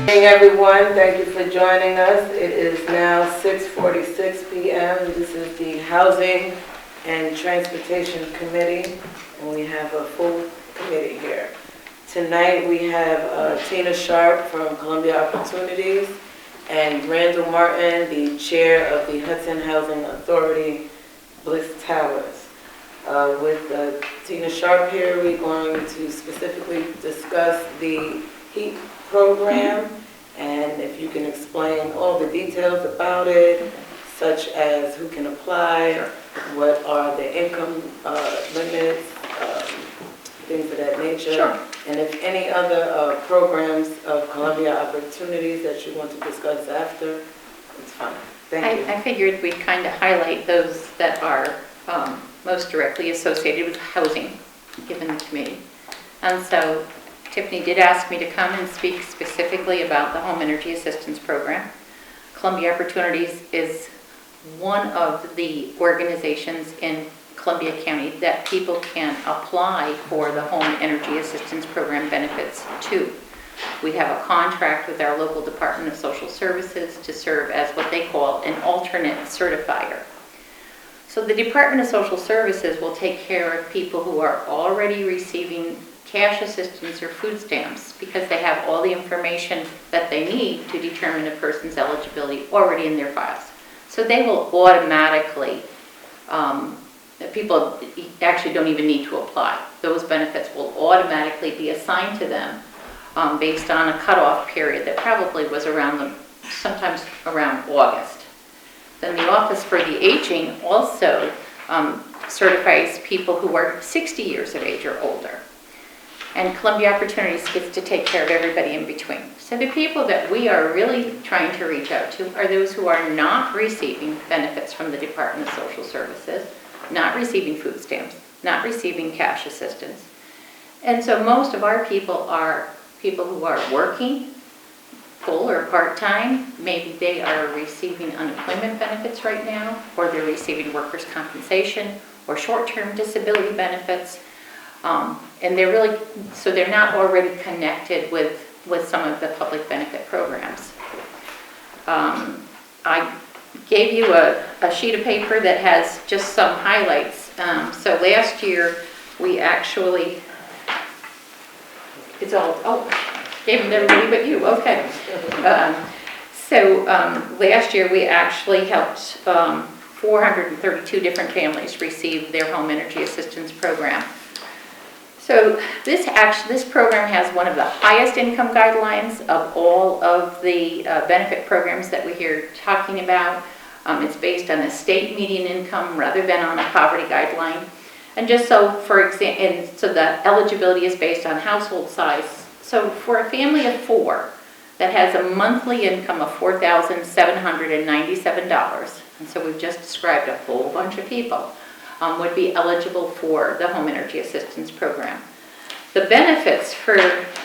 Good morning, everyone. Thank you for joining us. It is now 6:46 p.m. This is the Housing and Transportation Committee, and we have a full committee here. Tonight we have Tina Sharp from Columbia Opportunities and Randall Martin, the chair of the Hudson Housing Authority, Bliss Towers. With Tina Sharp here, we're going to specifically discuss the HEAP program, and if you can explain all the details about it, such as who can apply, what are the income limits, things of that nature. Sure. And if any other programs of Columbia Opportunities that you want to discuss after, it's fine. Thank you. I figured we'd kind of highlight those that are most directly associated with housing, given the committee. And so Tiffany did ask me to come and speak specifically about the Home Energy Assistance Program. Columbia Opportunities is one of the organizations in Columbia County that people can apply for the Home Energy Assistance Program benefits to. We have a contract with our local Department of Social Services to serve as what they call an alternate certifier. So the Department of Social Services will take care of people who are already receiving cash assistance or food stamps because they have all the information that they need to determine a person's eligibility already in their files. So they will automatically, people actually don't even need to apply. Those benefits will automatically be assigned to them based on a cutoff period that probably was sometimes around August. Then the Office for the Aging also certifies people who are 60 years of age or older. And Columbia Opportunities gets to take care of everybody in between. So the people that we are really trying to reach out to are those who are not receiving benefits from the Department of Social Services, not receiving food stamps, not receiving cash assistance. And so most of our people are people who are working, full or part-time. Maybe they are receiving unemployment benefits right now, or they're receiving workers' compensation or short-term disability benefits. And they're really, so they're not already connected with some of the public benefit programs. I gave you a sheet of paper that has just some highlights. So last year we actually, gave them to everybody but you, okay. Last year we actually helped 432 different families receive their Home Energy Assistance Program. So this program has one of the highest income guidelines of all of the benefit programs that we hear talking about. It's based on a state median income rather than on a poverty guideline. And just so, for example, so the eligibility is based on household size. So for a family of 4 that has a monthly income of $4,797, and so we've just described a whole bunch of people, would be eligible for the Home Energy Assistance Program. The benefits for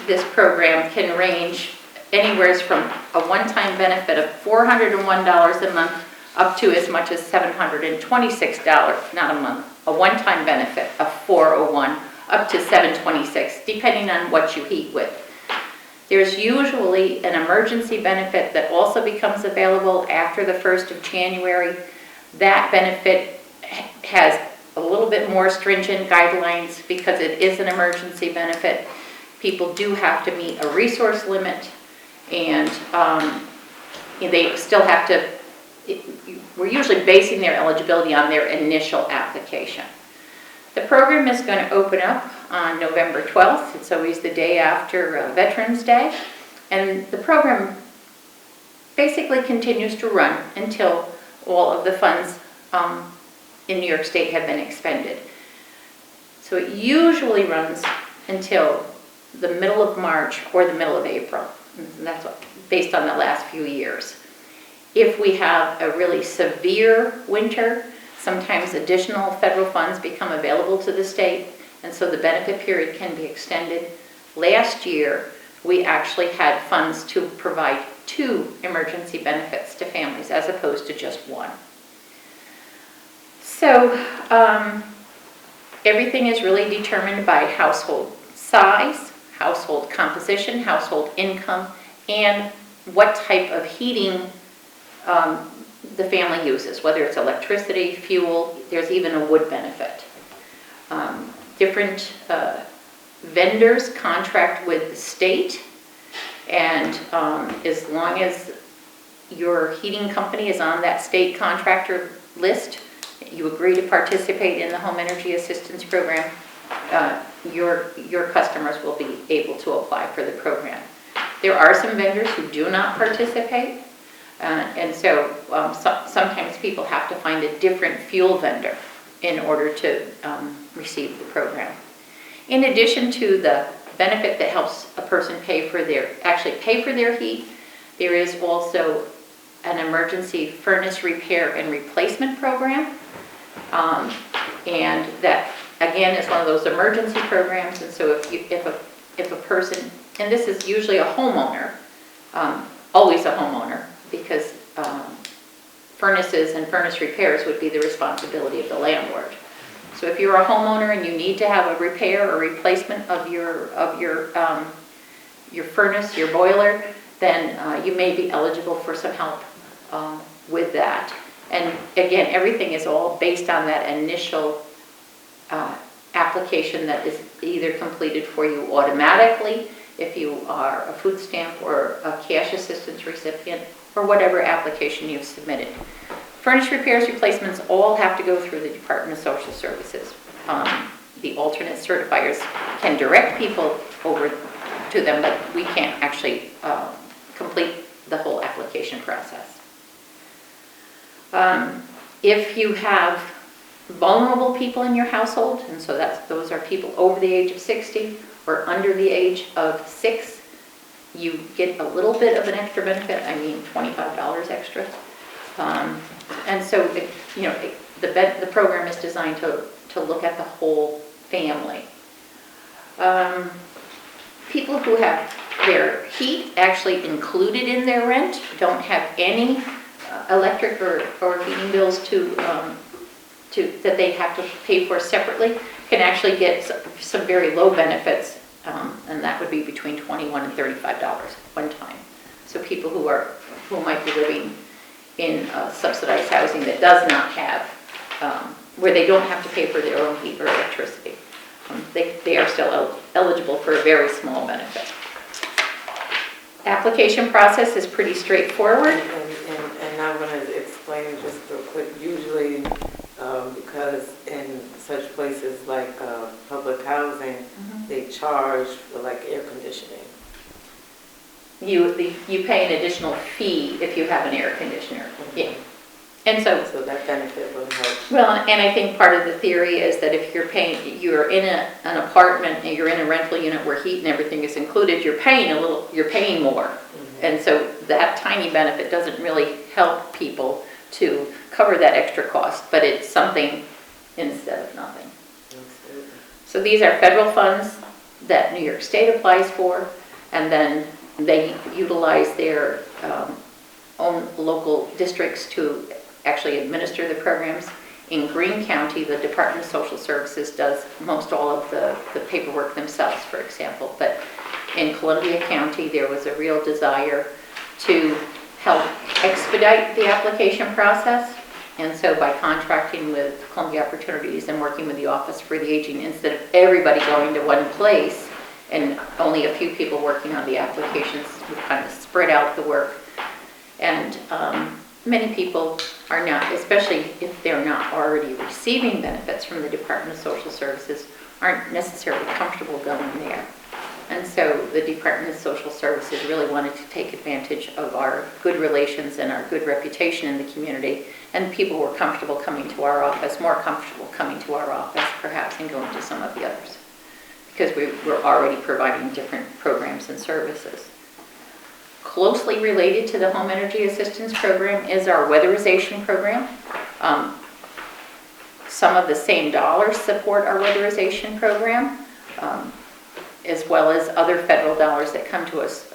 this program can range anywhere from a one-time benefit of $401 a month up to as much as $726, not a month, a one-time benefit of $401 up to $726, depending on what you heat with. There's usually an emergency benefit that also becomes available after the 1st of January. That benefit has a little bit more stringent guidelines because it is an emergency benefit. People do have to meet a resource limit, and they still have to, we're usually basing their eligibility on their initial application. The program is going to open up on November 12th. It's always the day after Veterans Day. And the program basically continues to run until all of the funds in New York State have been expended. So it usually runs until the middle of March or the middle of April. And that's based on the last few years. If we have a really severe winter, sometimes additional federal funds become available to the state, and so the benefit period can be extended. Last year, we actually had funds to provide 2 emergency benefits to families as opposed to just 1. So everything is really determined by household size, household composition, household income, and what type of heating the family uses, whether it's electricity, fuel, there's even a wood benefit. Different vendors contract with the state, and as long as your heating company is on that state contractor list, you agree to participate in the Home Energy Assistance Program, your customers will be able to apply for the program. There are some vendors who do not participate, and so sometimes people have to find a different fuel vendor in order to receive the program. In addition to the benefit that helps a person actually pay for their heat, there is also an emergency furnace repair and replacement program. And that, again, is one of those emergency programs. And so if a person, and this is usually a homeowner, always a homeowner, because furnaces and furnace repairs would be the responsibility of the landlord. So if you're a homeowner and you need to have a repair or replacement of your furnace, your boiler, then you may be eligible for some help with that. And again, everything is all based on that initial application that is either completed for you automatically if you are a food stamp or a cash assistance recipient, or whatever application you've submitted. Furnace repairs, replacements all have to go through the Department of Social Services. The alternate certifiers can direct people over to them, but we can't actually complete the whole application process. If you have vulnerable people in your household, and so those are people over the age of 60 or under the age of 6, you get a little bit of an extra benefit. I mean, $25 extra. And so, the program is designed to look at the whole family. People who have their heat actually included in their rent, don't have any electric or heating bills that they have to pay for separately, can actually get some very low benefits, and that would be between $21 and $35 one time. So people who might be living in subsidized housing that does not have, where they don't have to pay for their own heat or electricity, they are still eligible for a very small benefit. Application process is pretty straightforward. And I'm going to explain just real quick. Usually, because in such places like public housing, they charge for like air conditioning. You pay an additional fee if you have an air conditioner. Yeah. And so that benefit will help. Well, and I think part of the theory is that if you're in an apartment and you're in a rental unit where heat and everything is included, you're paying more. And so that tiny benefit doesn't really help people to cover that extra cost, but it's something instead of nothing. Absolutely. So these are federal funds that New York State applies for, and then they utilize their own local districts to actually administer the programs. In Greene County, the Department of Social Services does most all of the paperwork themselves, for example. But in Columbia County, there was a real desire to help expedite the application process. And so by contracting with Columbia Opportunities and working with the Office for the Aging, instead of everybody going to one place and only a few people working on the applications, we kind of spread out the work. And many people are not, especially if they're not already receiving benefits from the Department of Social Services, aren't necessarily comfortable going there. And so the Department of Social Services really wanted to take advantage of our good relations and our good reputation in the community. And people were comfortable coming to our office, more comfortable coming to our office perhaps than going to some of the others, because we were already providing different programs and services. Closely related to the Home Energy Assistance Program is our Weatherization Program. Some of the same dollars support our Weatherization Program, as well as other federal dollars that come to us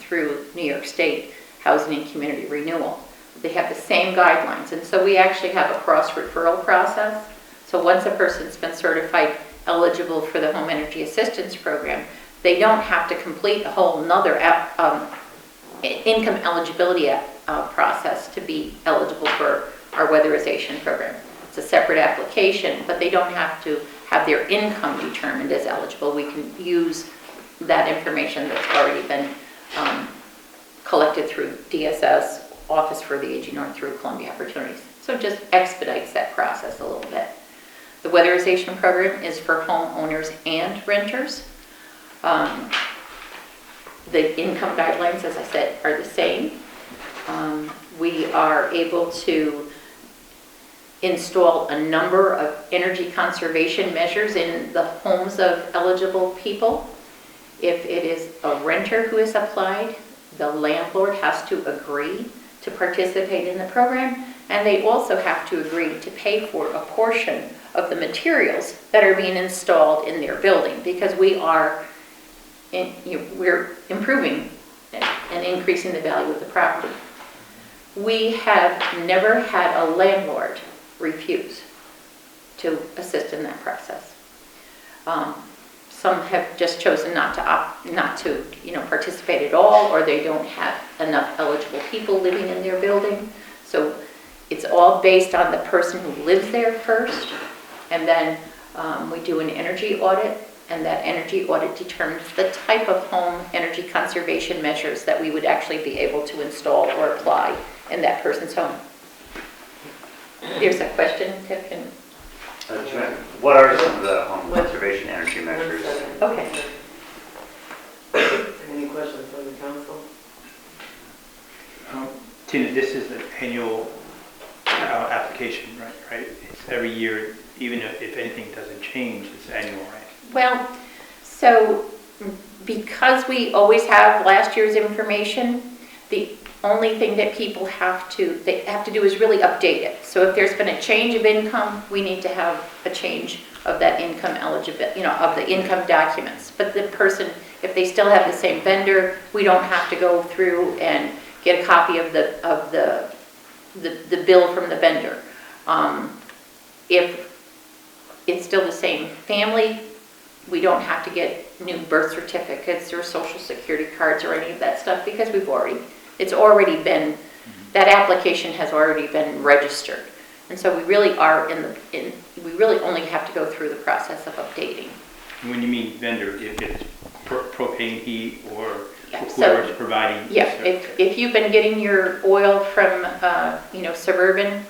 through New York State Housing and Community Renewal. They have the same guidelines, and so we actually have a cross-referral process. So once a person's been certified eligible for the Home Energy Assistance Program, they don't have to complete a whole nother income eligibility process to be eligible for our weatherization program. It's a separate application, but they don't have to have their income determined as eligible. We can use that information that's already been collected through DSS, Office for the Aging, or through Columbia Opportunities. So it just expedites that process a little bit. The weatherization program is for homeowners and renters. The income guidelines, as I said, are the same. We are able to install a number of energy conservation measures in the homes of eligible people. If it is a renter who has applied, the landlord has to agree to participate in the program, and they also have to agree to pay for a portion of the materials that are being installed in their building, because we're improving and increasing the value of the property. We have never had a landlord refuse to assist in that process. Some have just chosen not to participate at all, or they don't have enough eligible people living in their building. So it's all based on the person who lives there first, and then we do an energy audit, and that energy audit determines the type of home energy conservation measures that we would actually be able to install or apply in that person's home. There's a question, Tiff. What are some of the home conservation energy measures? Okay. Any questions from the council? Tina, this is an annual application, right? It's every year, even if anything doesn't change, it's annual, right? Well, so because we always have last year's information, the only thing that people have to do is really update it. So if there's been a change of income, we need to have a change of that income eligibility, of the income documents. But the person, if they still have the same vendor, we don't have to go through and get a copy of the bill from the vendor. If it's still the same family, we don't have to get new birth certificates or social security cards or any of that stuff, because it's already been, that application has already been registered. And so we really are we really only have to go through the process of updating. When you mean vendor, if it's propane heat or Yeah, whoever's providing. Yeah, if you've been getting your oil from, Suburban,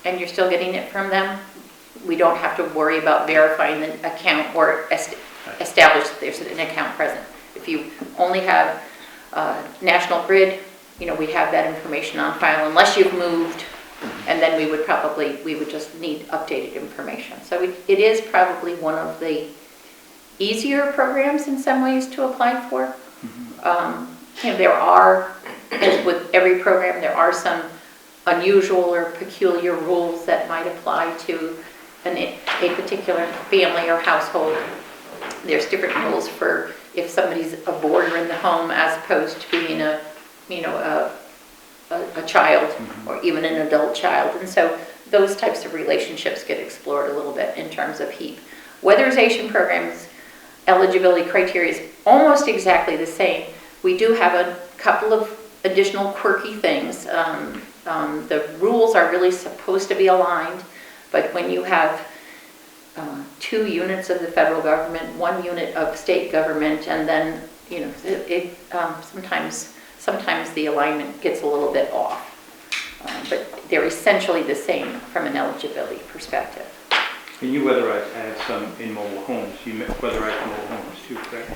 and you're still getting it from them, we don't have to worry about verifying the account or establish that there's an account present. If you only have National Grid, we have that information on file unless you've moved, and then we would just need updated information. So it is probably one of the easier programs in some ways to apply for. There are, as with every program, there are some unusual or peculiar rules that might apply to a particular family or household. There's different rules for if somebody's a boarder in the home as opposed to being a child or even an adult child. And so those types of relationships get explored a little bit in terms of HEAP. Weatherization programs eligibility criteria is almost exactly the same. We do have a couple of additional quirky things. The rules are really supposed to be aligned, but when you have 2 units of the federal government, 1 unit of state government, and then sometimes the alignment gets a little bit off. But they're essentially the same from an eligibility perspective. And you weatherize, had some in mobile homes. You weatherize mobile homes too, correct?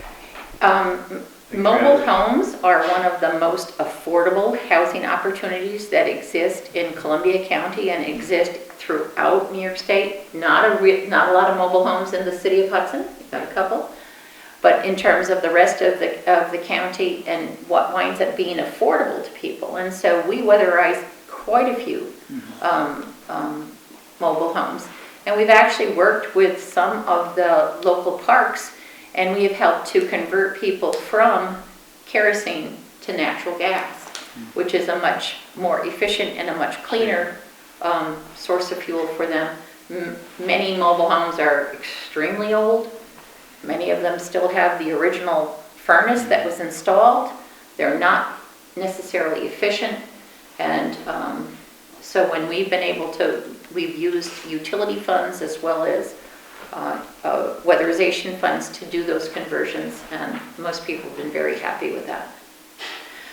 Mobile homes are one of the most affordable housing opportunities that exist in Columbia County and exist throughout New York State. Not a lot of mobile homes in the city of Hudson. We've got a couple. But in terms of the rest of the county and what winds up being affordable to people. And so we weatherize quite a few mobile homes. And we've actually worked with some of the local parks, and we have helped to convert people from kerosene to natural gas, which is a much more efficient and a much cleaner source of fuel for them. Many mobile homes are extremely old. Many of them still have the original furnace that was installed. They're not necessarily efficient. And so when we've been able to, we've used utility funds as well as weatherization funds to do those conversions, and most people have been very happy with that.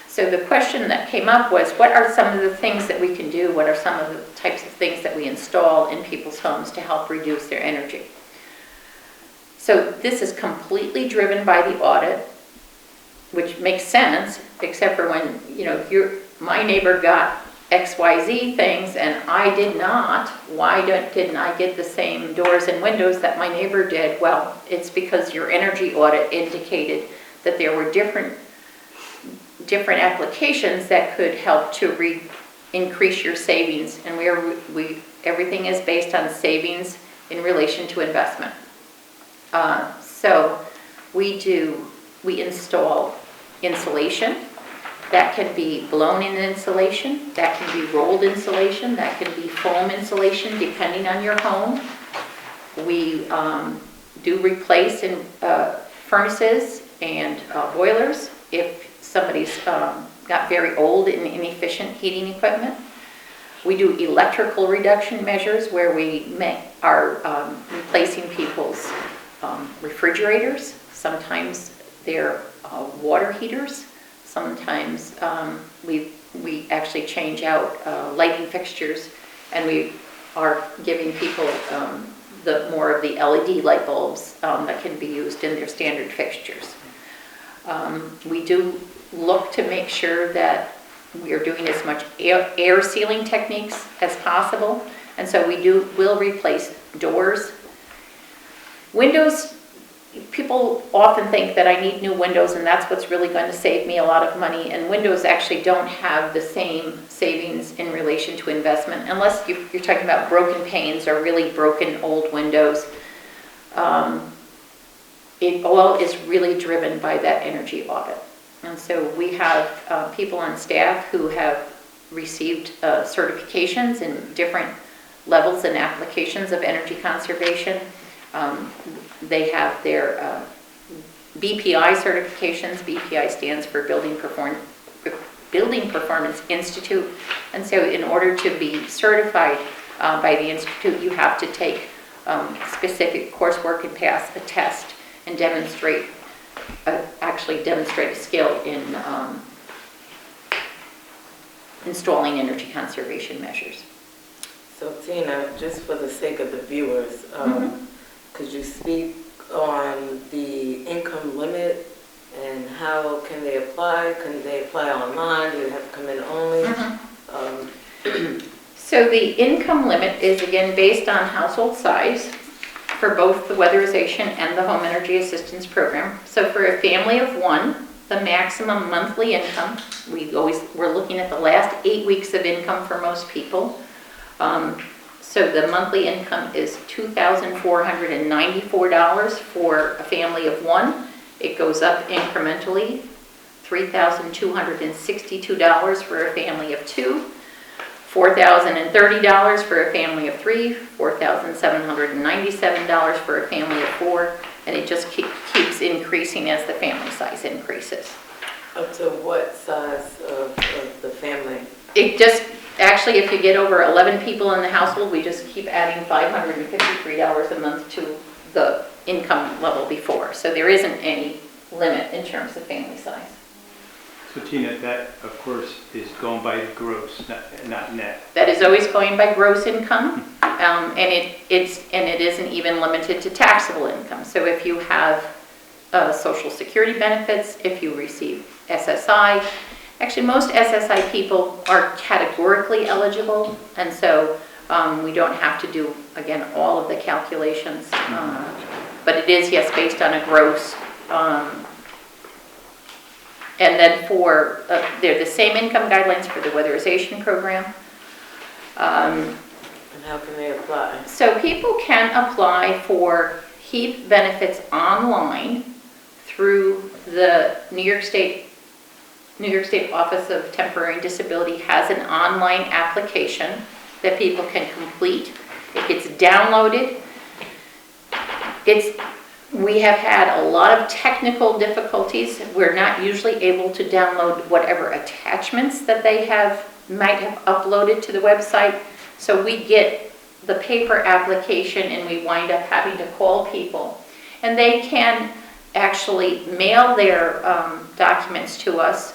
So the question that came up was, what are some of the things that we can do? What are some of the types of things that we install in people's homes to help reduce their energy? So this is completely driven by the audit, which makes sense, except for when, you know, my neighbor got XYZ things and I did not. Why didn't I get the same doors and windows that my neighbor did? Well, it's because your energy audit indicated that there were different applications that could help to increase your savings, and everything is based on savings in relation to investment. So we install insulation. That can be blown-in insulation, that can be rolled insulation, that can be foam insulation, depending on your home. We do replace furnaces and boilers if somebody's got very old and inefficient heating equipment. We do electrical reduction measures where we are replacing people's refrigerators. Sometimes they're water heaters. Sometimes we actually change out lighting fixtures, and we are giving people more of the LED light bulbs that can be used in their standard fixtures. We do look to make sure that we are doing as much air sealing techniques as possible, and so will replace doors. Windows, people often think that I need new windows and that's what's really going to save me a lot of money, and windows actually don't have the same savings in relation to investment unless you're talking about broken panes or really broken old windows. It all is really driven by that energy audit. And so we have people on staff who have received certifications in different levels and applications of energy conservation. They have their BPI certifications. BPI stands for Building Performance Institute. And so in order to be certified by the Institute, you have to take specific coursework and pass a test and actually demonstrate a skill in installing energy conservation measures. So Tina, just for the sake of the viewers, could you speak on the income limit and how can they apply? Can they apply online? Do they have to come in only? So the income limit is again based on household size for both the weatherization and the home energy assistance program. So for a family of one, the maximum monthly income, we're looking at the last 8 weeks of income for most people. So the monthly income is $2,494 for a family of one. It goes up incrementally, $3,262 for a family of two, $4,030 for a family of three, $4,797 for a family of four, and it just keeps increasing as the family size increases. Up to what size of the family? It just, actually, if you get over 11 people in the household, we just keep adding $553 a month to the income level before. So there isn't any limit in terms of family size. So Tina, that of course is going by gross, not net. That is always going by gross income, and it isn't even limited to taxable income. So if you have Social Security benefits, if you receive SSI, actually most SSI people are categorically eligible, and so we don't have to do, again, all of the calculations, but it is, yes, based on a gross. And then they're the same income guidelines for the weatherization program. And how can they apply? So people can apply for HEAP benefits online through the New York State Office of Temporary Disability has an online application that people can complete. It gets downloaded. It's We have had a lot of technical difficulties. We're not usually able to download whatever attachments that they might have uploaded to the website. So we get the paper application and we wind up having to call people. And they can actually mail their documents to us.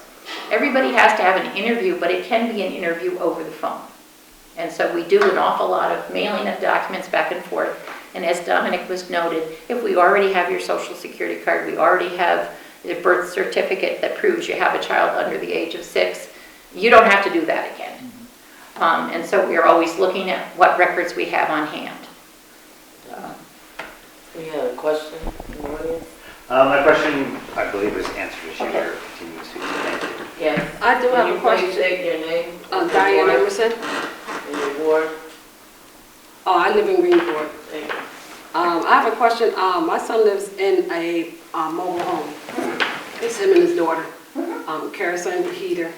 Everybody has to have an interview, but it can be an interview over the phone. And so we do an awful lot of mailing of documents back and forth. And as Dominic was noted, if we already have your social security card, we already have the birth certificate that proves you have a child under the age of 6, you don't have to do that again. And so we are always looking at what records we have on hand. We have a question in the audience? My question, I believe, was answered as you Okay. were continuing to speak. Thank you. Yes. I do have a question. Can you please state your name? Diane Emerson. And your ward? Oh, I live in Greenport. Thank you. I have a question. My son lives in a mobile home. It's him and his daughter. Kerosene, heater,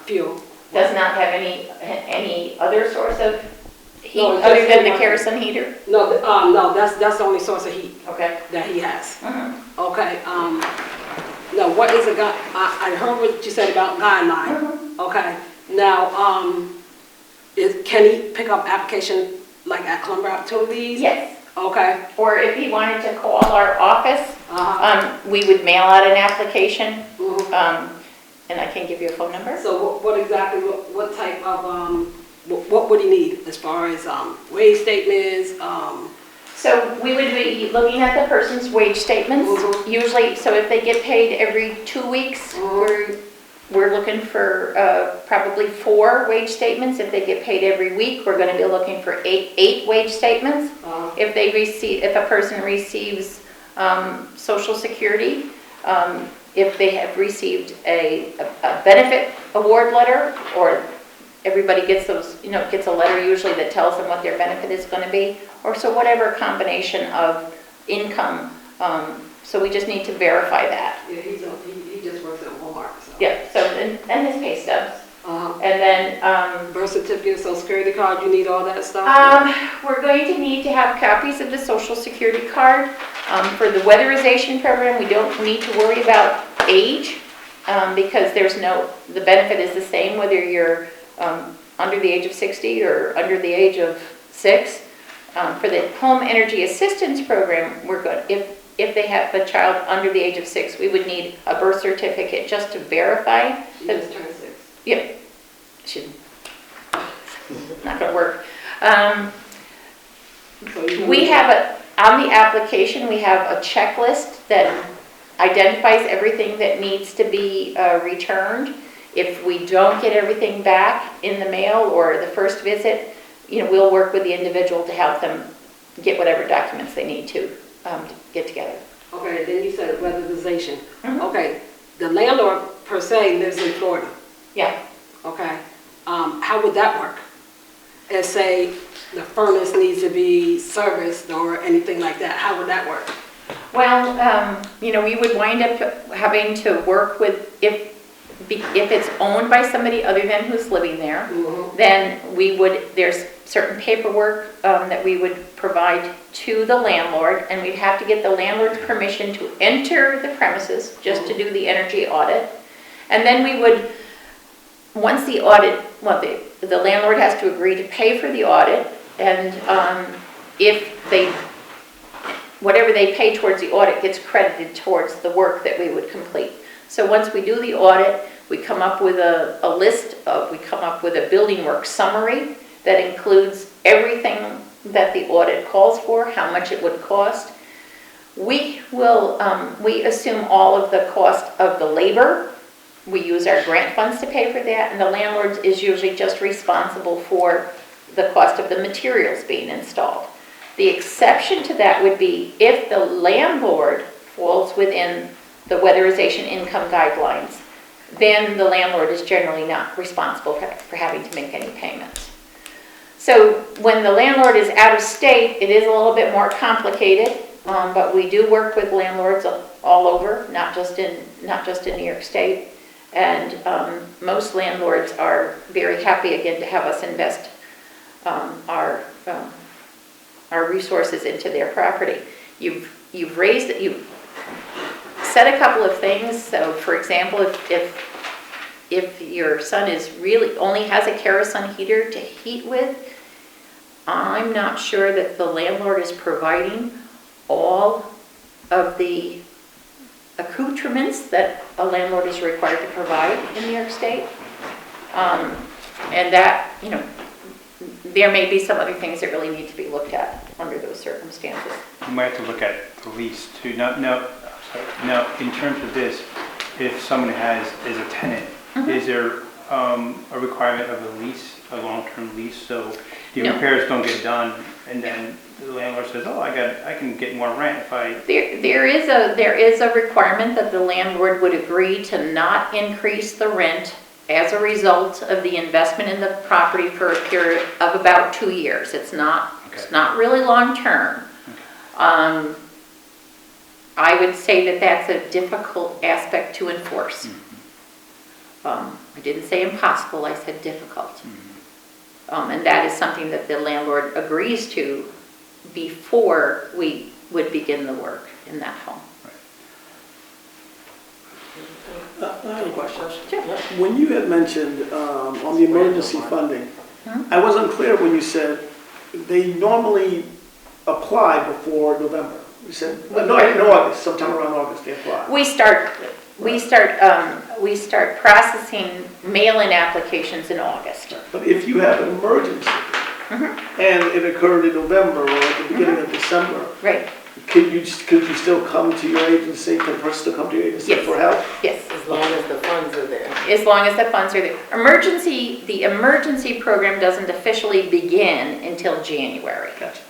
fuel. Does not have any other source of heat No, it's other just than the one. kerosene heater? No, no, that's the only source of heat Okay. that he has. Mhm. Okay. Now, what is a guide? I heard what you said about guideline. Okay. Now, can he pick up application like at Columbia Opportunities? Yes. Okay. Or if he wanted to call our office, we would mail out an application, Mhm. and I can give you a phone number. So what exactly, what type of, what would he need as far as wage statements? So we would be looking at the person's wage statements, Mhm. usually, so if they get paid every 2 weeks, we're looking for probably 4 wage statements. If they get paid every week, we're going to be looking for 8 wage statements. If a person receives Social Security, if they have received a benefit award letter, or everybody gets those, gets a letter usually that tells them what their benefit is going to be, or so whatever combination of income. So we just need to verify that. Yeah, he just works at Walmart, so. Yeah, so, and his pay stubs. Uh-huh. And then, Birth certificate, social security card, you need all that stuff? we're going to need to have copies of the Social Security card. For the Weatherization Program, we don't need to worry about age, because the benefit is the same whether you're under the age of 60 or under the age of 6. For the Home Energy Assistance Program, we're good. If they have a child under the age of 6, we would need a birth certificate just to verify. She just turned 6. Yep. Not gonna work. We have on the application, we have a checklist that identifies everything that needs to be returned. If we don't get everything back in the mail or the first visit, we'll work with the individual to help them get whatever documents they need to get together. Okay, then you said weatherization. Mhm. Okay, the landlord per se lives in Florida. Yeah. Okay, how would that work? And say the furnace needs to be serviced or anything like that, how would that work? Well, we would wind up having to work with, if it's owned by somebody other than who's living there, then there's certain paperwork that we would provide to the landlord, and we'd have to get the landlord's permission to enter the premises, just to do the energy audit. And then we would, once the audit, the landlord has to agree to pay for the audit, and whatever they pay towards the audit gets credited towards the work that we would complete. So once we do the audit, we come up with we come up with a building work summary that includes everything that the audit calls for, how much it would cost. We assume all of the cost of the labor. We use our grant funds to pay for that, and the landlord is usually just responsible for the cost of the materials being installed. The exception to that would be if the landlord falls within the weatherization income guidelines, then the landlord is generally not responsible for having to make any payments. So when the landlord is out of state, it is a little bit more complicated, but we do work with landlords all over, not just in New York State. And most landlords are very happy again to have us invest our resources into their property. you've said a couple of things. So for example, if your son only has a kerosene heater to heat with, I'm not sure that the landlord is providing all of the accoutrements that a landlord is required to provide in New York State. And that, there may be some other things that really need to be looked at under those circumstances. You might have to look at the lease too. Now, in terms of this, if someone is a tenant, is there a requirement of a lease, a long-term lease, so the repairs don't get done, and then the landlord says, "Oh, I can get more rent if I." There is a requirement that the landlord would agree to not increase the rent as a result of the investment in the property for a period of about 2 years. It's not really long-term. Okay. I would say that that's a difficult aspect to enforce. I didn't say impossible, I said difficult. And that is something that the landlord agrees to before we would begin the work in that home. I have a question. Sure. When you had mentioned on the emergency funding, I wasn't clear when you said they normally apply before November. You said, no, I didn't know August, sometime around August they apply. We start processing mail-in applications in August. But if you have an emergency and it occurred in November or at the beginning of December, Right. could you still come to your agency, can a person still come to your agency Yes. for help? Yes. As long as the funds are there. As long as the funds are there. The emergency program doesn't officially begin until January. Gotcha.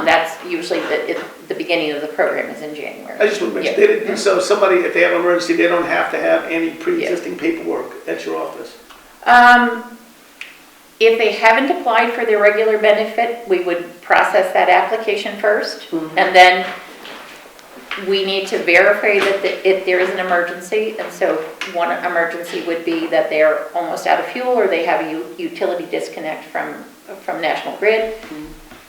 That's usually the beginning of the program is in January. I just want to make sure, so somebody, if they have an emergency, they don't have to have any pre-existing paperwork at your office? If they haven't applied for their regular benefit, we would process that application first. And then we need to verify that if there is an emergency. And so one emergency would be that they're almost out of fuel or they have a utility disconnect from National Grid.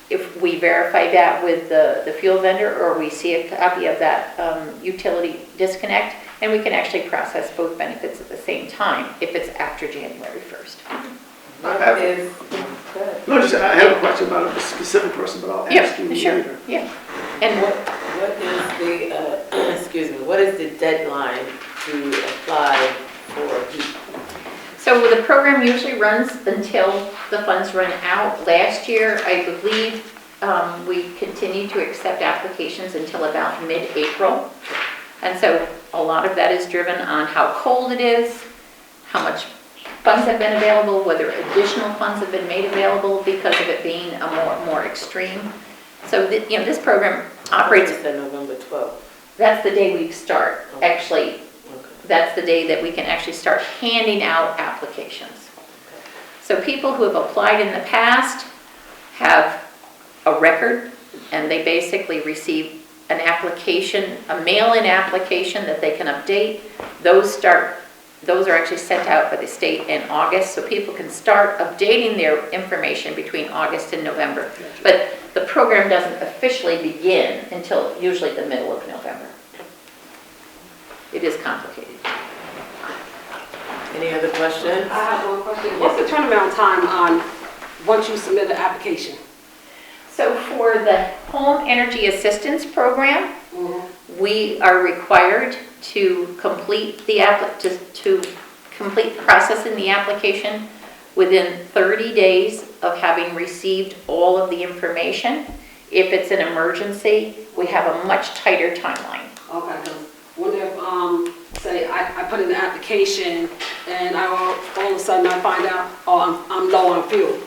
If we verify that with the fuel vendor or we see a copy of that utility disconnect, and we can actually process both benefits at the same time if it's after January 1st. I have a question about a specific person, but I'll ask you sure. later. Yeah. And what is the deadline to apply for HEAP? so the program usually runs until the funds run out. Last year, I believe we continued to accept applications until about mid-April. And so a lot of that is driven on how cold it is, how much funds have been available, whether additional funds have been made available because of it being a more extreme. So this program operates. It's November 12th. That's the day we start. Actually, that's the day that we can actually start handing out applications. So people who have applied in the past have a record, and they basically receive an application, a mail-in application that they can update. Those are actually sent out by the state in August, so people can start updating their information between August and November. But the program doesn't officially begin until usually the middle of November. It is complicated. Any other questions? I have one question. What's the turnaround time on once you submit an application? So for the Home Energy Assistance Program, we are required to complete the complete processing the application within 30 days of having received all of the information. If it's an emergency, we have a much tighter timeline. Okay, because what if, say, I put in the application and all of a sudden I find out, oh, I'm low on fuel.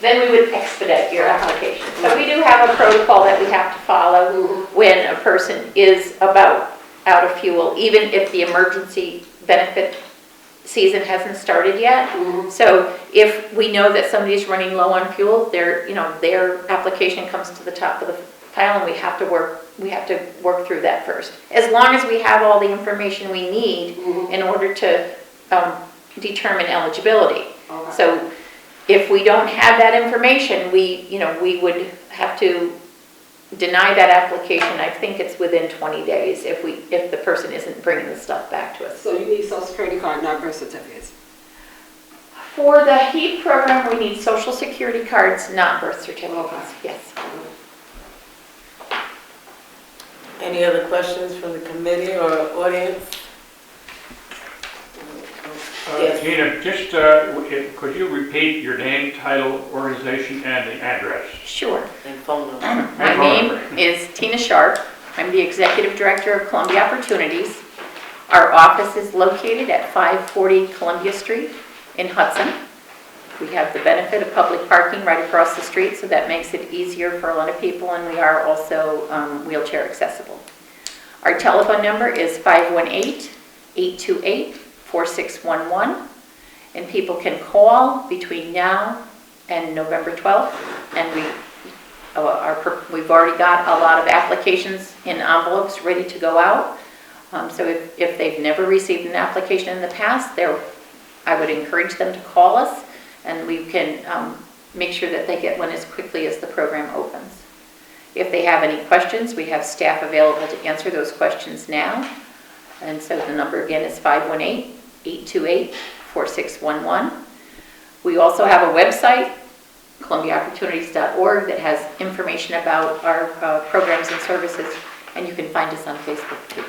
Then we would expedite your application. So we do have a protocol that we have to follow when a person is about out of fuel, even if the emergency benefit season hasn't started yet. So if we know that somebody's running low on fuel, their application comes to the top of the pile, and we have to work through that first. As long as we have all the information we need in order to determine eligibility. Okay. So if we don't have that information, we would have to deny that application, I think it's within 20 days if the person isn't bringing the stuff back to us. So you need social security card, not birth certificates? For the HEAP program, we need social security cards, not birth certificates, yes. Any other questions from the committee or audience? Yes. Tina, just, could you repeat your name, title, organization, and the address? Sure. And phone number. My name is Tina Sharp. I'm the Executive Director of Columbia Opportunities. Our office is located at 540 Columbia Street in Hudson. We have the benefit of public parking right across the street, so that makes it easier for a lot of people, and we are also wheelchair accessible. Our telephone number is 518-828-4611, and people can call between now and November 12th, and we've already got a lot of applications in envelopes ready to go out. So if they've never received an application in the past, I would encourage them to call us, and we can make sure that they get one as quickly as the program opens. If they have any questions, we have staff available to answer those questions now. And so the number again is 518-828-4611. We also have a website, columbiaopportunities.org, that has information about our programs and services, and you can find us on Facebook too.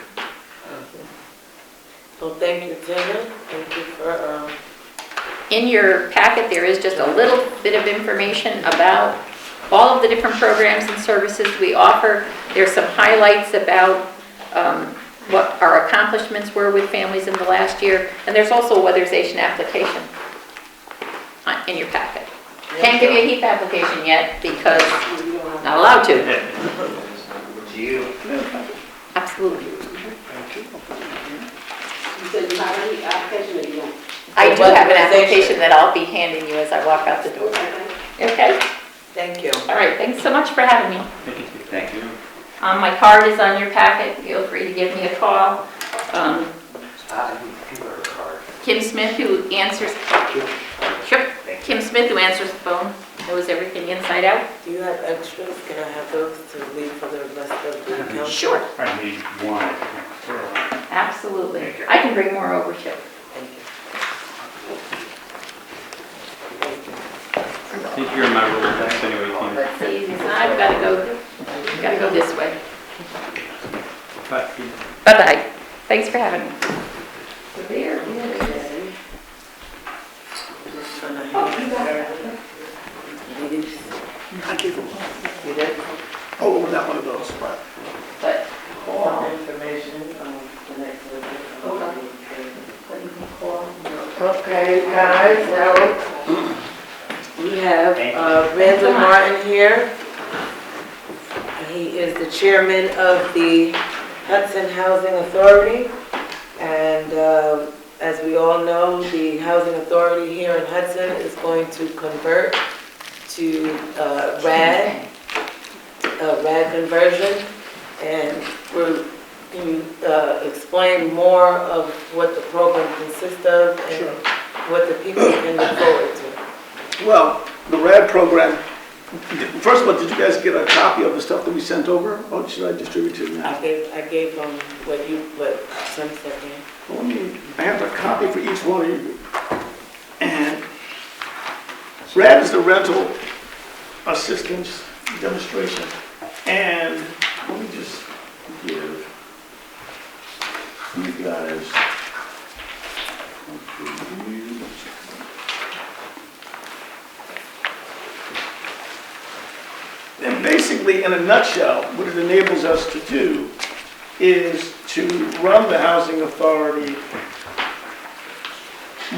Well, thank you, Tina. Thank you for... In your packet, there is just a little bit of information about all of the different programs and services we offer. There's some highlights about what our accomplishments were with families in the last year, and there's also a weatherization application in your packet. Can't give you a HEAP application yet because not allowed to. Would you? Absolutely. You said you have any application or you don't? I do have an application that I'll be handing you as I walk out the door. Okay? Thank you. All right, thanks so much for having me. Thank you. My card is on your packet. Feel free to give me a call. Kim Smith, who answers, Kim Smith, who answers the phone, knows everything inside out. Do you have extras? Can I have those to leave for the rest of the council? Sure. I need one. Absolutely. Thank you. I can bring more over too. Thank you. I think you're in my Rolodex anyway, Tina. Let's see, I've got to go this way. Bye, Tina. Bye-bye. Thanks for having me. So there it is. Just trying to hand these. I gave them. You did? Oh, not one of those, right. But, All information on the next one. Okay, guys, now we have Randall Martin here. He is the chairman of the Hudson Housing Authority. And as we all know, the Housing Authority here in Hudson is going to convert to Rad conversion. And can you explain more of what the program consists of and what the people can look forward to? Well, the Rad program, first of all, did you guys get a copy of the stuff that we sent over? Or should I distribute to you now? I gave them what some stuff in. Well, I have a copy for each one of you. And Rad is the rental assistance demonstration. And let me just give you guys and basically, in a nutshell, what it enables us to do is to run the housing authority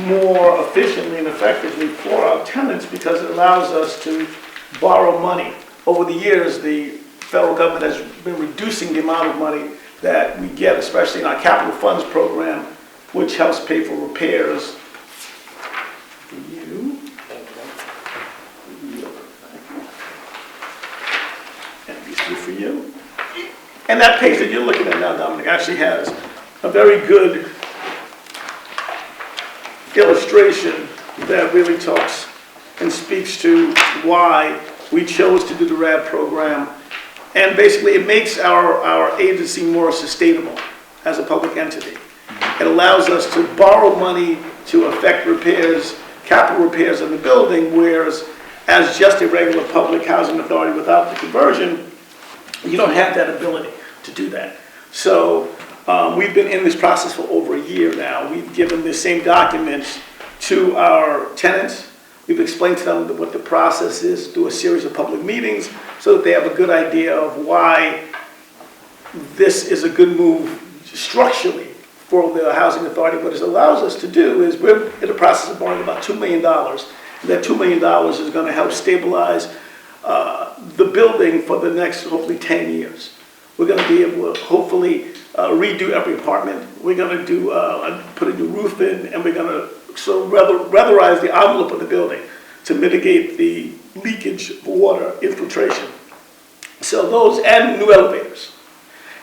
more efficiently and effectively for our tenants because it allows us to borrow money. Over the years, the federal government has been reducing the amount of money that we get, especially in our capital funds program, which helps pay for repairs for you. And these two for you. And that page that you're looking at now, Dominic, actually has a very good illustration that really talks and speaks to why we chose to do the Rad program And basically, it makes our agency more sustainable as a public entity. It allows us to borrow money to effect repairs, capital repairs in the building, whereas as just a regular public housing authority without the conversion, you don't have that ability to do that. So we've been in this process for over a year now. We've given the same documents to our tenants. We've explained to them what the process is through a series of public meetings so that they have a good idea of why this is a good move structurally for the housing authority. What it allows us to do is we're in the process of borrowing about $2 million. And that $2 million is going to help stabilize the building for the next, hopefully, 10 years. We're going to be able to hopefully redo every apartment. We're going to do put a new roof in, and we're going to sort of weatherize the envelope of the building to mitigate the leakage of water infiltration. So those, and new elevators.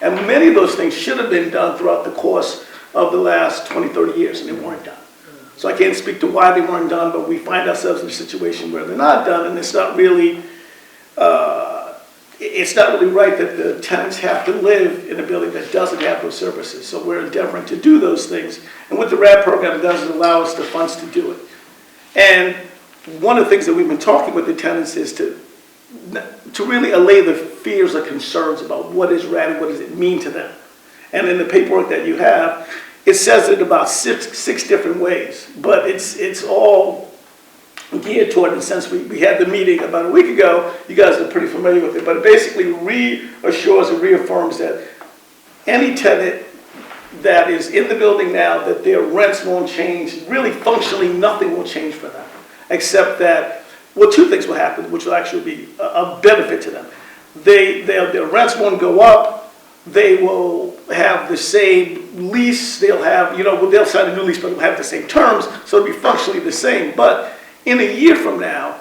And many of those things should have been done throughout the course of the last 20, 30 years, and they weren't done. So I can't speak to why they weren't done, but we find ourselves in a situation where they're not done, and it's not really right that the tenants have to live in a building that doesn't have those services. So we're endeavoring to do those things. And what the Rad Program does is allow us the funds to do it. And one of the things that we've been talking with the tenants is to really allay the fears or concerns about what is Rad and what does it mean to them. And in the paperwork that you have, it says it about six different ways, but it's all geared toward, in the sense we had the meeting about a week ago. You guys are pretty familiar with it, but it basically reassures and reaffirms that any tenant that is in the building now, that their rents won't change. Really, functionally, nothing will change for them, except that, well, two things will happen, which will actually be a benefit to them. Their rents won't go up. They will have the same lease. They'll have, they'll sign a new lease, but they'll have the same terms, so it'll be functionally the same. But in a year from now,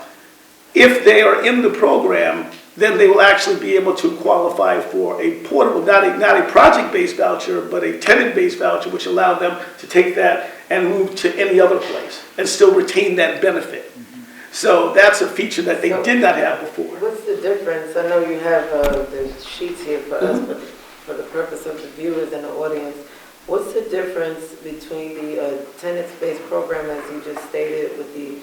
if they are in the program, then they will actually be able to qualify for a portable, not a project-based voucher, but a tenant-based voucher, which allow them to take that and move to any other place and still retain that benefit. So that's a feature that they did not have before. What's the difference? I know you have the sheets here for us, but for the purpose of the viewers and the audience, what's the difference between the tenant-based program, as you just stated, with the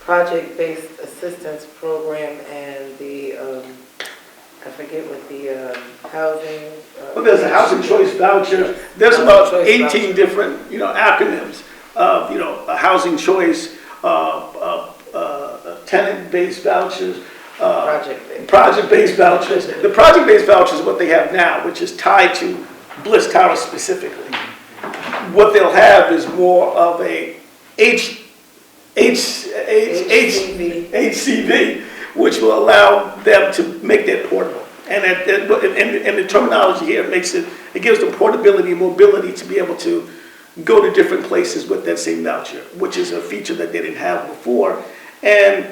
project-based assistance program and the, I forget what the housing... Well, there's a housing choice voucher. There's about 18 different, acronyms of, a housing choice, tenant-based vouchers, project-based vouchers. The project-based vouchers is what they have now, which is tied to Bliss Towers specifically. What they'll have is more of a HCV, which will allow them to make that portable. And the terminology here it gives them portability and mobility to be able to go to different places with that same voucher, which is a feature that they didn't have before. And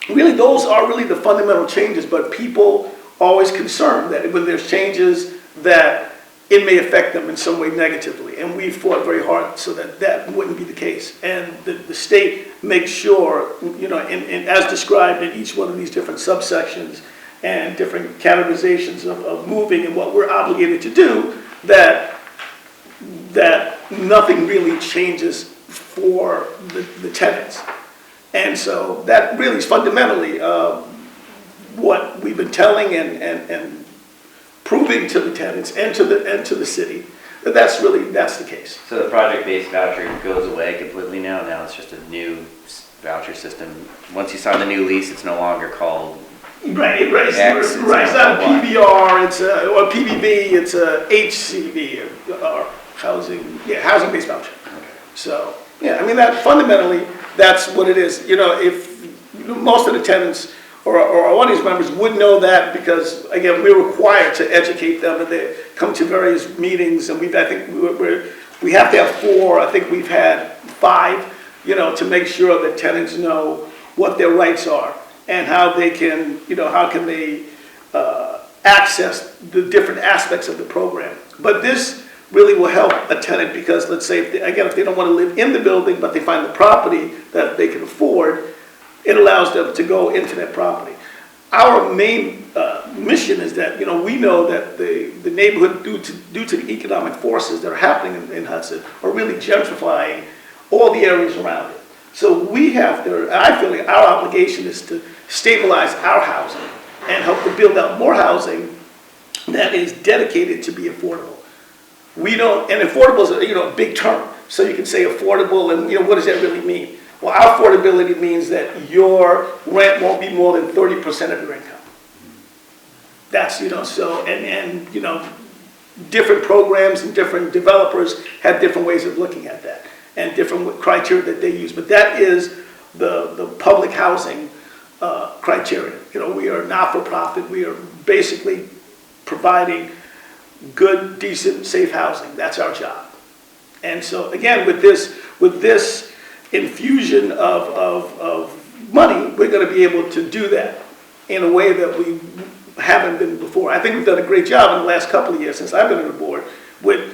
really, those are really the fundamental changes, but people are always concerned that when there's changes that it may affect them in some way negatively. And we fought very hard so that that wouldn't be the case. And the state makes sure, as described in each one of these different subsections and different categorizations of moving and what we're obligated to do, that nothing really changes for the tenants. And so that really is fundamentally what we've been telling and proving to the tenants and to the city that's the case. So the project-based voucher goes away completely now. Now it's just a new voucher system. Once you sign the new lease, it's no longer called Right. It's not a PVR, or PVB, it's a HCV, or housing-based voucher. Okay. So, that fundamentally, that's what it is. If most of the tenants or our audience members would know that, because again, we're required to educate them, and they come to various meetings, and we have to have 4. I think we've had 5, to make sure that tenants know what their rights are and how they can, how can they access the different aspects of the program. But this really will help a tenant, because let's say, if they don't want to live in the building, but they find the property that they can afford, it allows them to go into that property. Our main mission is that, we know that the neighborhood, due to the economic forces that are happening in Hudson, are really gentrifying all the areas around it. So we have to, I feel like our obligation is to stabilize our housing and help to build out more housing that is dedicated to be affordable. We don't, and affordable is a big term. So you can say affordable, and what does that really mean? Well, our affordability means that your rent won't be more than 30% of your income. That's, so, and different programs and different developers have different ways of looking at that and different criteria that they use. But that is the public housing criteria. We are not-for-profit. We are basically providing good, decent, safe housing. That's our job. And so, again, with this infusion of money, we're going to be able to do that in a way that we haven't been before. I think we've done a great job in the last couple of years since I've been on the board with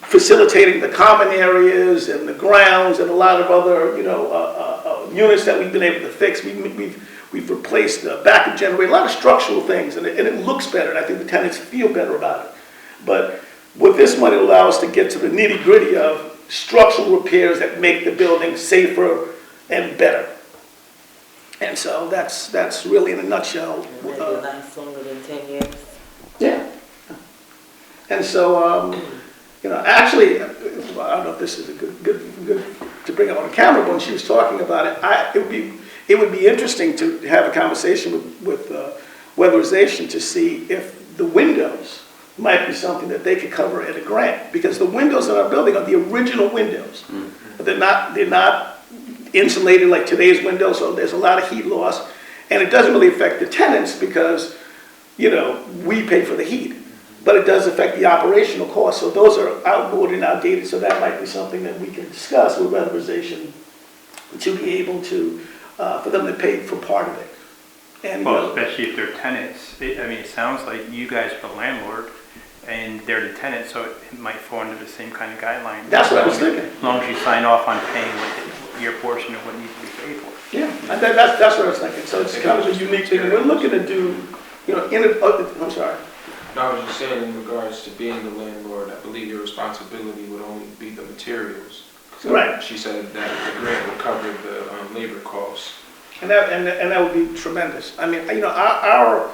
facilitating the common areas and the grounds and a lot of other, units that we've been able to fix. We've replaced the backup generator, a lot of structural things, and it looks better, and I think the tenants feel better about it. But with this money, it allows us to get to the nitty-gritty of structural repairs that make the building safer and better. And so that's really in a nutshell. Maybe last longer than 10 years. Yeah. And so, actually, I don't know if this is a good to bring up on camera, but when she was talking about it, it would be interesting to have a conversation with Weatherization to see if the windows might be something that they could cover at a grant, because the windows in our building are the original windows. But they're not insulated like today's windows, so there's a lot of heat loss, and it doesn't really affect the tenants because we pay for the heat, but it does affect the operational costs. So those are outmoded and outdated. So that might be something that we can discuss with Weatherization to be able to for them to pay for part of it. And well, especially if they're tenants. It sounds like you guys are the landlord and they're the tenant, so it might fall under the same kind of guideline. That's what I was thinking. As long as you sign off on paying your portion of what needs to be paid for. Yeah, that's what I was thinking. So it's kind of a unique thing. We're looking to do, I'm sorry. No, I was just saying in regards to being the landlord, I believe your responsibility would only be the materials. So right. She said that the grant would cover the labor costs. And that would be tremendous. Our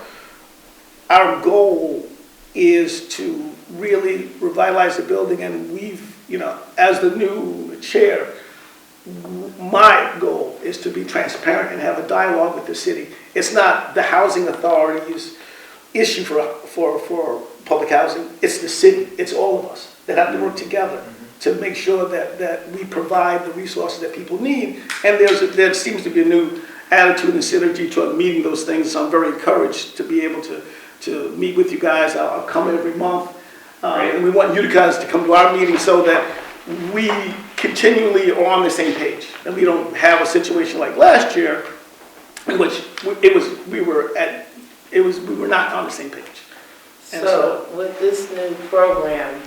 goal is to really revitalize the building, and we've, as the new chair, my goal is to be transparent and have a dialogue with the city. It's not the housing authority's issue for public housing. It's the city. It's all of us that have to work together to make sure that we provide the resources that people need. And there seems to be a new attitude and synergy toward meeting those things. So I'm very encouraged to be able to meet with you guys. I'll come every month. And we want you guys to come to our meeting so that we continually are on the same page. And we don't have a situation like last year in which we were not on the same page. And so with this new program,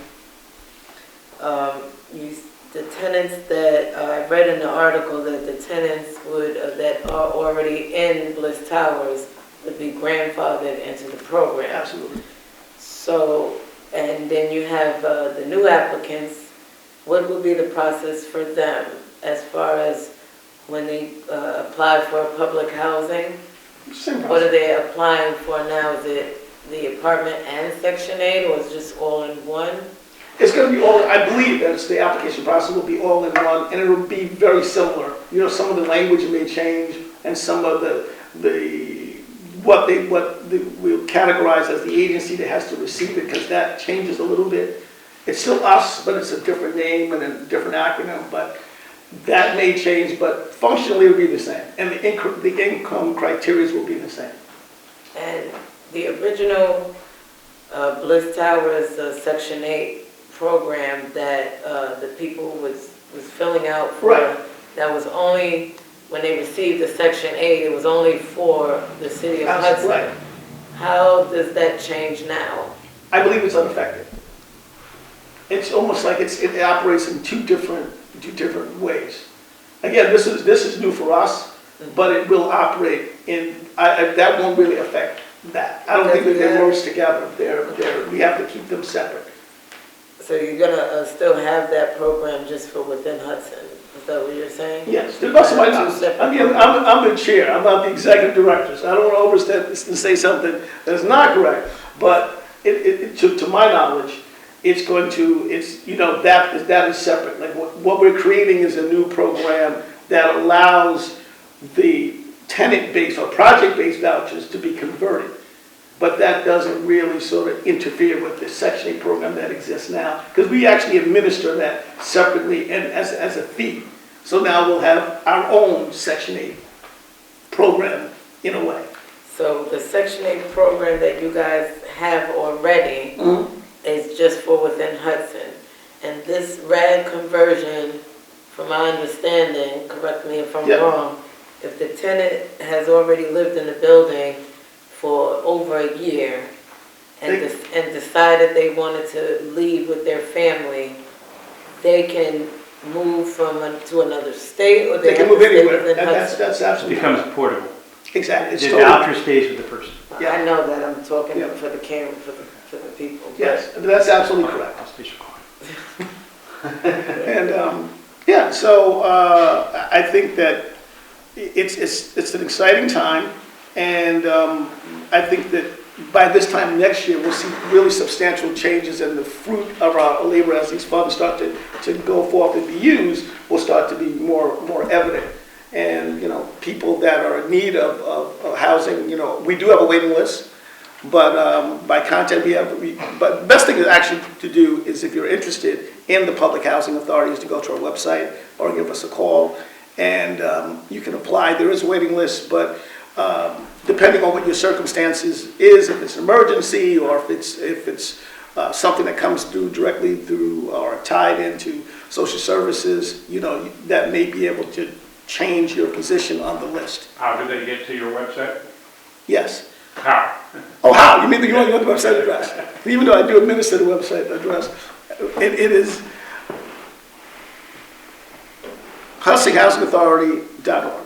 the tenants that I read in the article that the tenants that are already in Bliss Towers would be grandfathered into the program. Absolutely. So, and then you have the new applicants. What would be the process for them as far as when they apply for public housing? What are they applying for now? Is it the apartment and Section 8, or is it just all in one? It's going to be all, I believe that the application process will be all in one, and it will be very similar. Some of the language may change, and some of what we'll categorize as the agency that has to receive it, because that changes a little bit. It's still us, but it's a different name and a different acronym, but that may change, but functionally it will be the same, and the income criteria will be the same. And the original Bliss Towers Section 8 program that the people was filling out for, right. That was only, when they received the Section 8, it was only for the city of Hudson. Right. How does that change now? I believe it's unaffected. It's almost like it operates in two different ways. Again, this is new for us, but it will operate in, that won't really affect that. I don't think that they're merged together. We have to keep them separate. So you're gonna still have that program just for within Hudson? Is that what you're saying? Yes, to the best of my knowledge. I mean, I'm the chair, I'm not the executive director, so I don't want to overstep and say something that's not correct. But to my knowledge, that is separate. Like what we're creating is a new program that allows the tenant-based or project-based vouchers to be converted. But that doesn't really sort of interfere with the Section 8 program that exists now, because we actually administer that separately and as a fee. So now we'll have our own Section 8 program in a way. So the Section 8 program that you guys have already is just for within Hudson. And this RAD conversion, from my understanding, correct me if I'm wrong, if the tenant has already lived in the building for over a year and decided they wanted to leave with their family, they can move to another state, or They can have move to stay anywhere. within Hudson? That's It absolutely becomes portable. exactly. It's The totally, voucher stays with the person. Yeah. I know that, I'm talking Yeah. for the camera, for the people. but- yes, that's absolutely correct. I'll stay quiet. And so I think that it's an exciting time, and I think that by this time next year, we'll see really substantial changes, and the fruit of our labor as these funds start to go forth and be used will start to be more evident. And, people that are in need of housing, we do have a waiting list, but by content but the best thing actually to do is, if you're interested in the Public Housing Authority, is to go to our website or give us a call, and you can apply. There is a waiting list, but depending on what your circumstances is, if it's an emergency or if it's something that comes through directly through or tied into social services, that may be able to change your position on the list. How do they get to your website? Yes. How? Oh, how? You mean you want the website address? Even though I do administer the website address, it is HudsonHousingAuthority.org.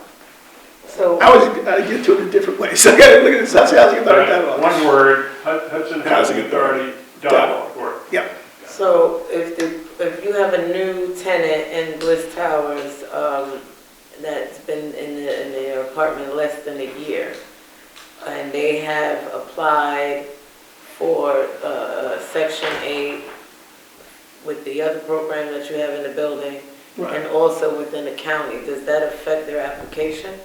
So, I get to it in different ways. Okay, look at this, HudsonHousingAuthority.org. One word, HudsonHousingAuthority.org. Yep. so if you have a new tenant in Bliss Towers that's been in their apartment less than a year, and they have applied for Section 8 with the other program that you have in the building, Right. and also within the county, does that affect their application?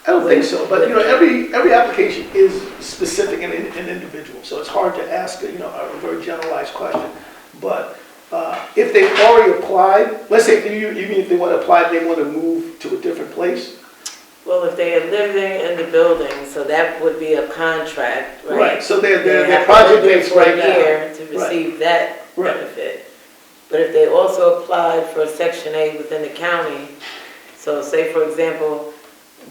I don't think so, but every application is specific and individual, so it's hard to ask a very generalized question. But if they've already applied, let's say if they want to apply, they want to move to a different place. Well, if they are living in the building, so that would be a contract, right? Right, so they're have to project live there based for right a now. year to receive that Right. benefit. But if they also applied for Section 8 within the county, so say for example,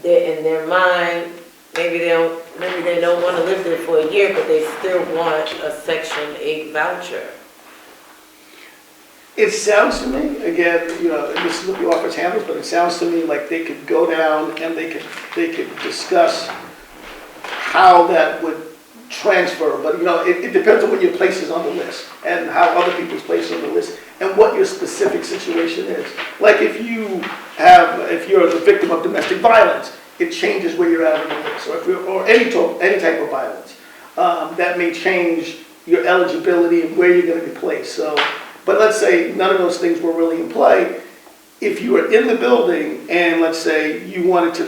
they're in their mind, maybe they don't want to live there for a year, but they still want a Section 8 voucher. It sounds to me, again, this is what the office handles, but it sounds to me like they could go down and they could discuss how that would transfer. But it depends on what your place is on the list and how other people's place on the list and what your specific situation is. Like if you're the victim of domestic violence, it changes where you're at on the list, or any type of violence. That may change your eligibility and where you're going to be placed. But let's say none of those things were really in play. If you were in the building and let's say you wanted to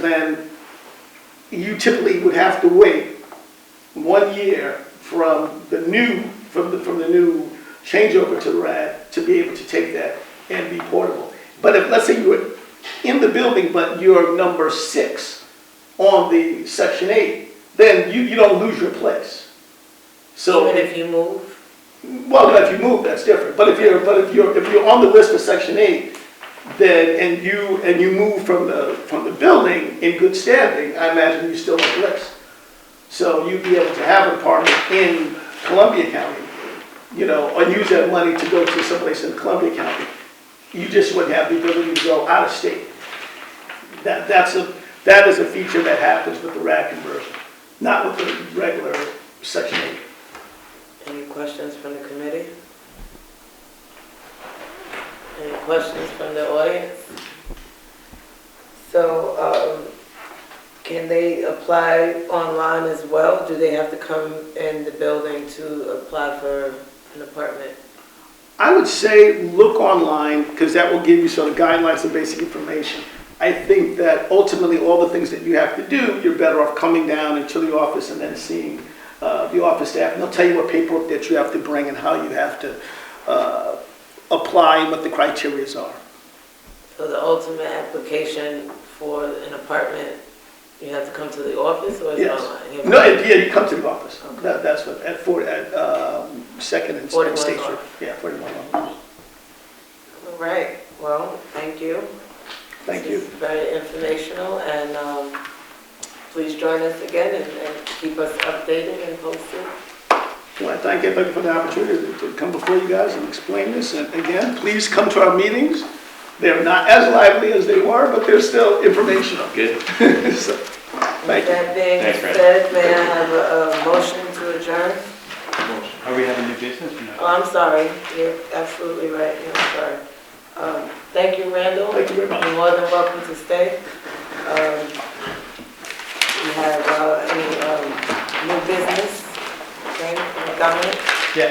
you typically would have to wait 1 year from the new changeover to the RAD to be able to take that and be portable. But if let's say you were in the building but you're number 6 on the Section 8, then you don't lose your place. So Even if you move? Well, if you move, that's different. But if you're on the list for Section 8, then and you move from the building in good standing, I imagine you still have the list. So you'd be able to have an apartment in Columbia County, or use that money to go to someplace in Columbia County. You just wouldn't have the ability to go out of state. That is a feature that happens with the RAD conversion. not with the regular Section 8. Any questions from the committee? Any questions from the audience? So, can they apply online as well? Do they have to come in the building to apply for an apartment? I would say look online, because that will give you sort of guidelines and basic information. I think that ultimately all the things that you have to do, you're better off coming down into the office and then seeing the office staff, and they'll tell you what paperwork that you have to bring and how you have to apply and what the criteria are. So the ultimate application for an apartment, you have to come to the office or is it Yes. online? No, yeah, you come to the office. Okay. That's what, at 2nd and 41 State Street. North. Yeah, 41 North. All right, well, thank you. Thank This you. is very informational, and please join us again and keep us updated and posted. I want to thank everybody for the opportunity to come before you guys and explain this. And again, please come to our meetings. They're not as lively as they were, but they're still informational. Good. So, thank you. That being Thanks, Brad. said, may I have a motion to adjourn? Are we having new business or Oh, no? I'm sorry, you're absolutely right, I'm sorry. Thank you, Randall. Thank you very much. You're more than welcome to stay. We have any new business, okay, from the government? Yeah,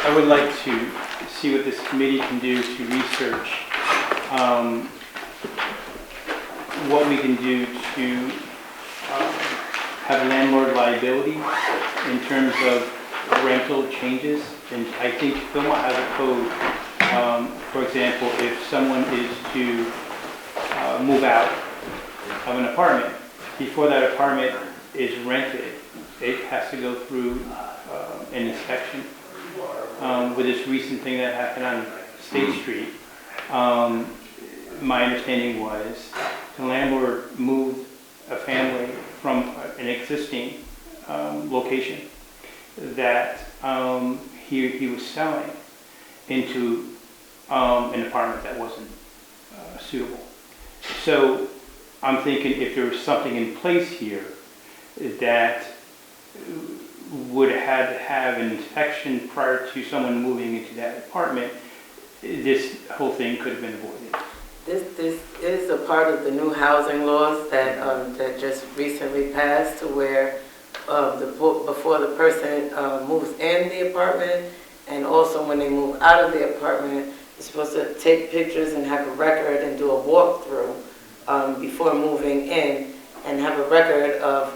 I would like to see what this committee can do to research what we can do to have landlord liability in terms of rental changes. And I think Philmont has a code, for example, if someone is to move out of an apartment, before that apartment is rented, it has to go through an inspection. With this recent thing that happened on State Street, my understanding was the landlord moved a family from an existing location that he was selling into an apartment that wasn't suitable. So I'm thinking if there was something in place here that would have to have an inspection prior to someone moving into that apartment, this whole thing could have been avoided. This is a part of the new housing laws that that just recently passed, to where before the person moves in the apartment, and also when they move out of the apartment, you're supposed to take pictures and have a record and do a walkthrough before moving in, and have a record of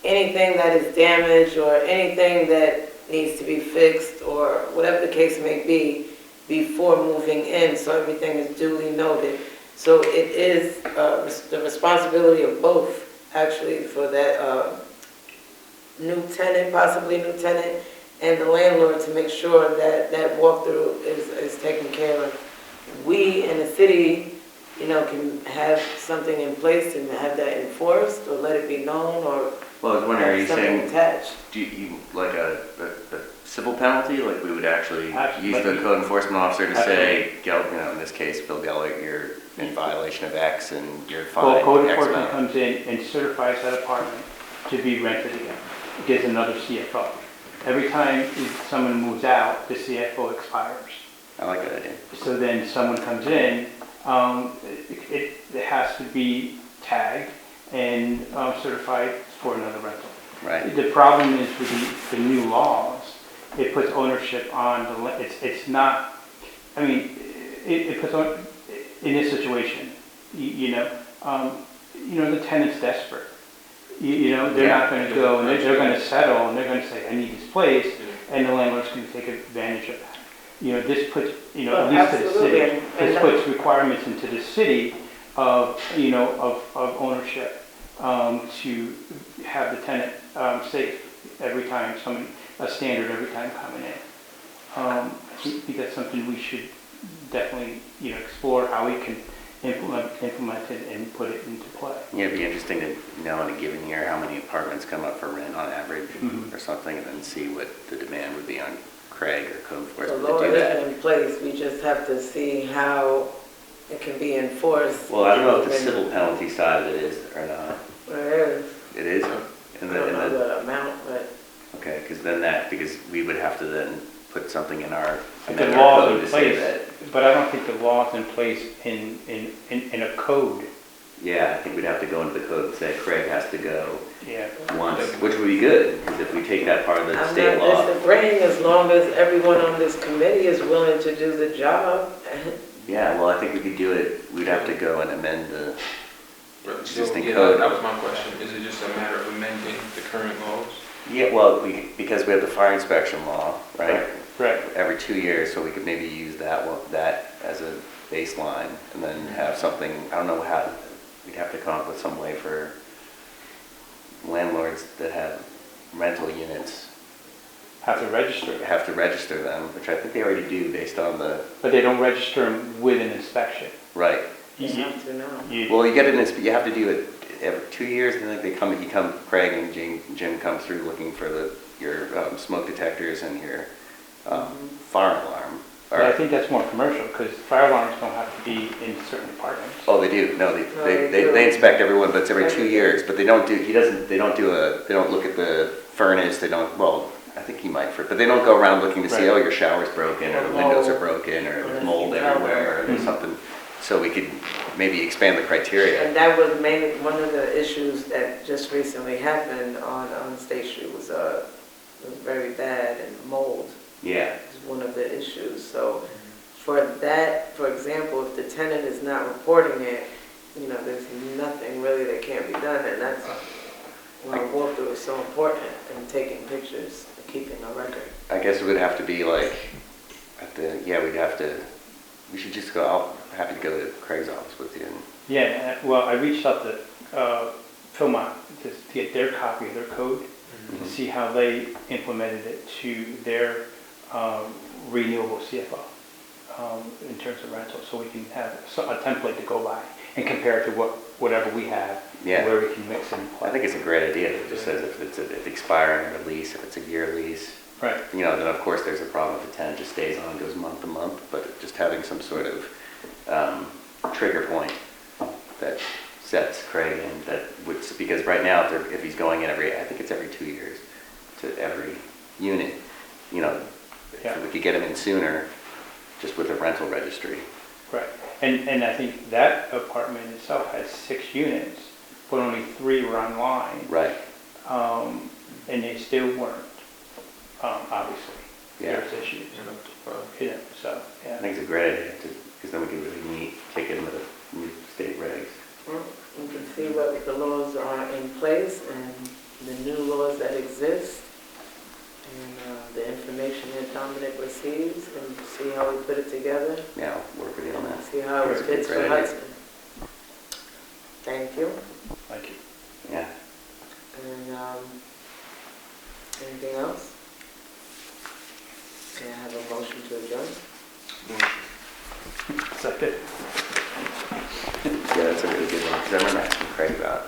anything that is damaged or anything that needs to be fixed or whatever the case may be before moving in, so everything is duly noted. So it is the responsibility of both, actually, for that new tenant, possibly new tenant, and the landlord to make sure that that walkthrough is taken care of. We in the city, you know, can have something in place and have that enforced, or let it be known, or Well, I was wondering, are you have something saying, attached. do you like a civil penalty? Like we would actually Absolutely. use the code enforcement officer to say, in this case, Bill Geller, you're in violation of X and you're Well, fined code X enforcement amount. comes in and certifies that apartment to be rented again. It gets another CFO. Every time someone moves out, the CFO expires. I like that idea. So then someone comes in, it has to be tagged and certified for another rental. Right. The problem is with the new laws, it puts ownership on it's not, I mean, it puts on, in this situation, the tenant's desperate. They're not going to go, and they're going to settle, and they're going to say, I need this place, and the landlord's going to take advantage of that. This puts, at least to the Absolutely. city, this puts requirements into the city of ownership to have the tenant safe every time a standard every time coming in. I think that's something we should definitely, explore how we can implement it and put it into play. Yeah, it'd be interesting to know in a given year how many apartments come up for rent on average or something, and then see what the demand would be on Craig or code The enforcement law to do that. is in place, we just have to see how it can be enforced. Well, I don't know if the civil penalty side of it is or not. There is. It is? And I don't know then, the amount, but okay, because we would have to then put something in our The amend our law code in to say place, that. but I don't think the law's in place in a code. Yeah, I think we'd have to go into the code and say Craig has to go Yeah. once, which would be good, because if we take that part of the I'm state not law. disagreeing as long as everyone on this committee is willing to do the job. Yeah, well, I think we could do it, we'd have to go and amend the, So, Existing yeah, code. that was my question. Is it just a matter of amending the current laws? yeah, well, because we have the fire inspection law, right? Right. Every 2 years, so we could maybe use that as a baseline, and then have something, I don't know how, we'd have to come up with some way for landlords that have rental units, Have to register it. have to register them, which I think they already do based on the, But they don't register them with an inspection. right. You have to know. Well, you have to do it every 2 years, and then Craig and Jim come through looking for your smoke detectors and your fire alarm. But I think that's more commercial, because fire alarms don't have to be in certain apartments. Oh, they do, no, they do. they inspect everyone, but it's every 2 years, but they don't look at the furnace, they don't, well, I think he might, but they don't go around looking to see, Right. oh, your shower's broken, or the windows are broken, or there's mold everywhere, or there's Mhm. something, so we could maybe expand the criteria. And that was mainly one of the issues that just recently happened on State Street was very bad, and mold Yeah, is one of the issues. So for that, for example, if the tenant is not reporting it, there's nothing really that can be done, and that's why walkthrough is so important, and taking pictures, and keeping a record. I guess it would have to be like, we should just go, I'll happy to go to Craig's office with you. And Yeah, well, I reached out to Philmont to get their copy of their code, to see how they implemented it to their renewable CFO in terms of rental, so we can have a template to go by and compare it to whatever we have, Yeah. where we can mix and I play. think it's a great idea. It just says if it's expiring or lease, if it's a year lease, Right. then of course there's a problem if the tenant just stays on, goes month to month, but just having some sort of trigger point that sets Craig in, because right now, if he's going in I think it's every 2 years to every unit, Yeah. if we could get him in sooner, just with a rental registry. Right, and I think that apartment itself has 6 units, but only 3 were online, Right, and they still weren't, obviously. Yeah. There's issues, Yeah. so, I yeah. think it's a great idea, because then we can really kick in with the new state regs. Well, you can see what the laws are in place and the new laws that exist, and the information that Dominic receives, and see how we put it together, Yeah, I'll work with you on that. see how it That's a fits for great idea. Hudson. Thank you. Thank you. Yeah. And anything else? Can I have a motion to adjourn? Second. Yeah, that's a really good one, because I remember asking Craig about